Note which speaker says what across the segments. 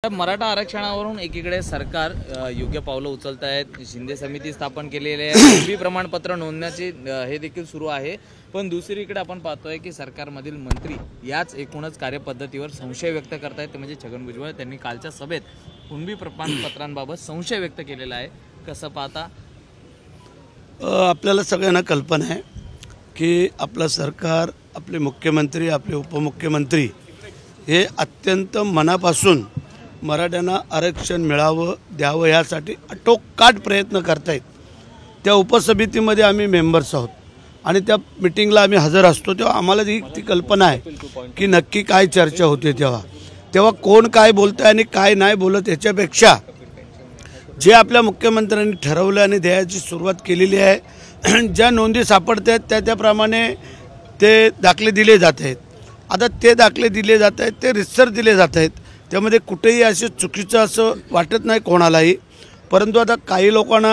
Speaker 1: मराठा आरक्षणावरून एकीकडे सरकार योग्य पावलं उचलत आहेत. शिंदे समिती स्थापन केलेली आहे. एमपी प्रमाणपत्र नोंदण्याचे हे देखील सुरू आहे. पण दुसरीकडे आपण पाहतोय की सरकारमधील मंत्री याच एकूणच कार्यपद्धतीवर संशय व्यक्त करतायत. ते म्हणजे छगन भुजबळ त्यांनी कालच्या सभेत कुणबी प्रमाणपत्रांबाबत संशय व्यक्त केलेला आहे. कसं पाहता?
Speaker 2: आपल्याला सगळ्यांना कल्पना आहे की आपलं सरकार, आपले मुख्यमंत्री, आपले उपमुख्यमंत्री हे अत्यंत मनापासून मराठ्यांना आरक्षण मिळावं, द्यावं यासाठी आटोकाट प्रयत्न करतायत. त्या उपसमितीमध्ये आम्ही मेंबर्स आहोत आणि त्या मीटिंगला आम्ही हजर असतो. तेव्हा आम्हाला ती कल्पना आहे की नक्की काय चर्चा होते. तेव्हा कोण काय बोलतं आणि काय नाही बोलत याच्यापेक्षा जे आपल्या मुख्यमंत्र्यांनी ठरवलं आणि द्यायची सुरुवात केलेली आहे, ज्या नोंदी सापडत आहेत त्याप्रमाणे ते दाखले दिले जात आहेत. आता ते दाखले दिले जात आहेत, ते रितसर दिले जात आहेत. त्यामध्ये कुठेही असे चुकीचं असं वाटत नाही कोणालाही. परंतु आता काही लोकांना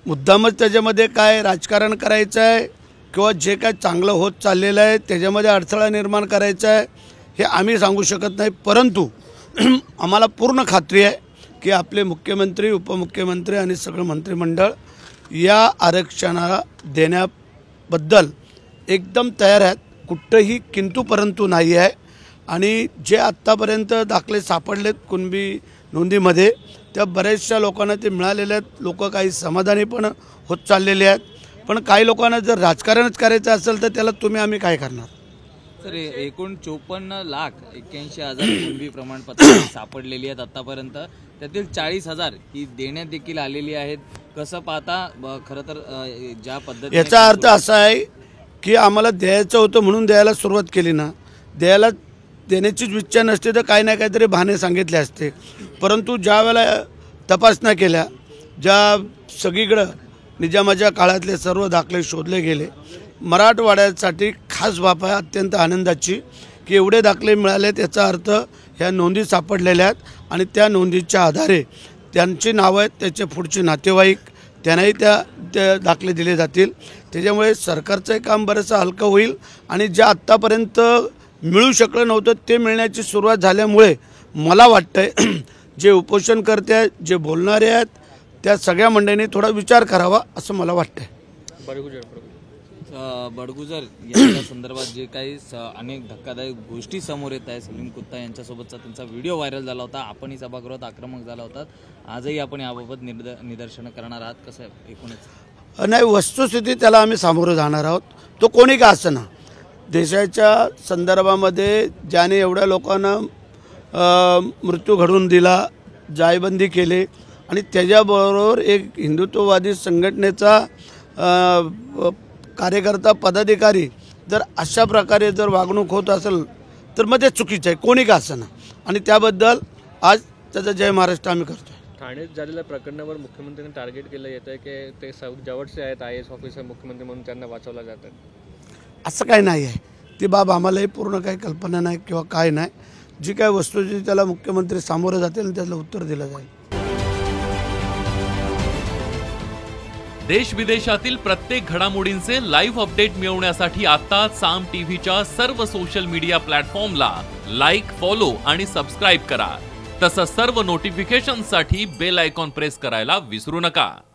Speaker 2: मुद्दामच त्याच्यामध्ये काय राजकारण करायचं आहे किंवा जे काय चांगलं होत चाललेलं आहे त्याच्यामध्ये अडथळा निर्माण करायचा आहे हे आम्ही सांगू शकत नाही. परंतु आम्हाला पूर्ण खात्री आहे की आपले मुख्यमंत्री, उपमुख्यमंत्री आणि सगळं मंत्रिमंडळ या आरक्षणाला देण्याबद्दल एकदम तयार आहेत. कुठंही किंतु परंतु नाही आहे. आणि जे आत्तापर्यंत दाखले सापडलेत कुणबी नोंदीमध्ये त्या बऱ्याचशा लोकांना ते मिळालेले आहेत. लोक काही समाधानी पण होत चाललेले आहेत. पण काही लोकांना जर राजकारणच करायचं असेल तर त्याला आम्ही काय करणार?
Speaker 1: सर, एकूण 54,81,000 कुणबी प्रमाणपत्र सापडलेली आहेत आतापर्यंत. त्यातील 40,000 ही देण्यात देखील आलेली आहेत. कसं पाहता? खरं तर ज्या पद्धतीने
Speaker 2: याचा अर्थ असा आहे की आम्हाला द्यायचं होतं म्हणून द्यायला सुरुवात केली ना. देण्याचीच इच्छा नसते तर काही ना काहीतरी बहाणे सांगितले असते. परंतु ज्या वेळेला तपासण्या केल्या, ज्या सगळीकडं निजामाच्या काळातले सर्व दाखले शोधले गेले, मराठवाड्यासाठी खास बाब आहे अत्यंत आनंदाची की एवढे दाखले मिळाले. त्याचा अर्थ ह्या नोंदी सापडलेल्या आहेत आणि त्या नोंदीच्या आधारे त्यांची नावं आहेत, त्याचे पुढचे नातेवाईक त्यांनाही त्या दाखले दिले जातील. त्याच्यामुळे सरकारचं काम बरंचसं हलकं होईल आणि जे आत्तापर्यंत मिळू शकलं नव्हतं ते मिळण्याची सुरुवात झाल्यामुळे मला वाटतंय जे उपोषणकर्ते आहेत, जे बोलणारे आहेत, त्या सगळ्या मंडळींनी थोडा विचार करावा असं मला वाटतंय.
Speaker 1: बडगुजर यांच्या संदर्भात जे काही अनेक धक्कादायक गोष्टी समोर येत आहेत, सलीम कुत्ता यांच्यासोबतचा त्यांचा व्हिडिओ व्हायरल झाला होता. आपणही सभागृहात आक्रमक झाला होता. आजही आपण याबाबत निदर्शनं करणार आहात. कसं आहे एकूणच?
Speaker 2: नाही, वस्तुस्थिती त्याला आम्ही सामोरं जाणार आहोत. तो कोणी का असं ना, देशाच्या संदर्भामध्ये ज्याने एवढ्या लोकांना मृत्यू घडवून दिला, जायबंदी केले आणि त्याच्याबरोबर एक हिंदुत्ववादी संघटनेचा कार्यकर्ता, पदाधिकारी जर अशा प्रकारे जर वागणूक होत असेल तर मग ते चुकीचं आहे, कोणी का असं ना. आणि त्याबद्दल आज त्याचा जय महाराष्ट्र आम्ही करतो.
Speaker 3: ठाण्यात झालेल्या प्रकरणावर मुख्यमंत्र्यांनी टार्गेट केलं येतं आहे की ते जवळचे आहेत IAS ऑफिसर मुख्यमंत्री म्हणून त्यांना वाचवलं जातं.
Speaker 2: असं काही नाही आहे. ती बाब आम्हालाही पूर्ण काही कल्पना नाही किंवा काय नाही. जी काय वस्तूची त्याला मुख्यमंत्री सामोरं जातील त्याला उत्तर दिलं जाईल.
Speaker 4: देश विदेशातील प्रत्येक घडामोडींचे लाईव्ह अपडेट मिळवण्यासाठी आता साम टीव्हीच्या सर्व सोशल मीडिया प्लॅटफॉर्मला लाईक, फॉलो आणि सबस्क्राईब करा. तसंच सर्व नोटिफिकेशनसाठी बेल आयकॉन प्रेस करायला विसरू नका.